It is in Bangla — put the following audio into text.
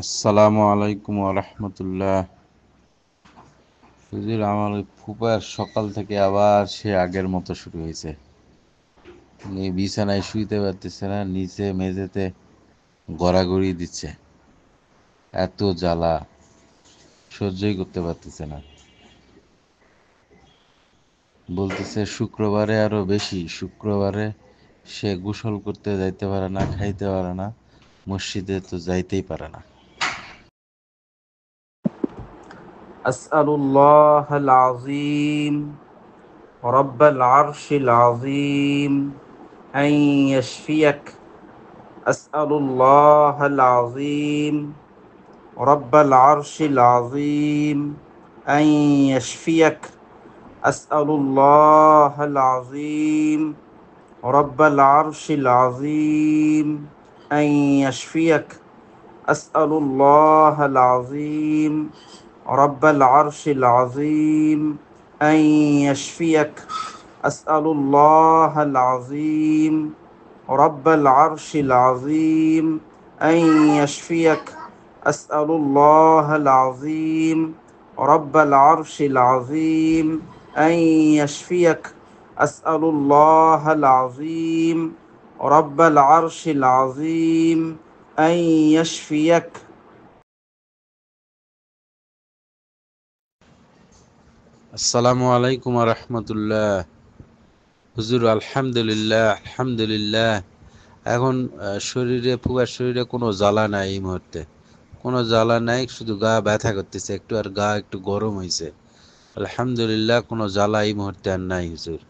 আসসালামু আলাইকুম রহমতুল্লাহ। হুজুর, আমার ওই ফুপার সকাল থেকে আবার সে আগের মতো শুরু হয়েছে। বিছানায় শুইতে পারতেছে না, নিচে মেঝেতে গড়াগড়ি দিচ্ছে। এত জ্বালা, সহ্যই করতে পারতেছে না। বলতেছে শুক্রবারে আরো বেশি। শুক্রবারে সে গোসল করতে যাইতে পারে না, খাইতে পারে না, মসজিদে তো যাইতেই পারে না। أسأل الله العظيم رب العرش العظيم أن يشفيك. أسأل الله العظيم رب العرش العظيم أن يشفيك. أسأل الله العظيم رب العرش العظيم أن يشفيك. أسأل الله العظيم رب العرش العظيم أن يشفيك. أسأل الله العظيم رب العرش العظيم أن يشفيك. أسأل الله العظيم رب العرش العظيم أن يشفيك. أسأل الله العظيم رب العرش العظيم أن يشفيك. আসসালামু আলাইকুম রহমতুল্লাহ। হুজুর, আলহামদুলিল্লাহ আলহামদুলিল্লাহ। এখন ফুবার শরীরে কোনো জ্বালা নাই এই মুহূর্তে। কোনো জ্বালা নাই, শুধু গা ব্যথা করতেছে একটু, আর গা একটু গরম হয়েছে। আলহামদুলিল্লাহ, কোনো জ্বালা এই মুহূর্তে আর নাই হুজুর।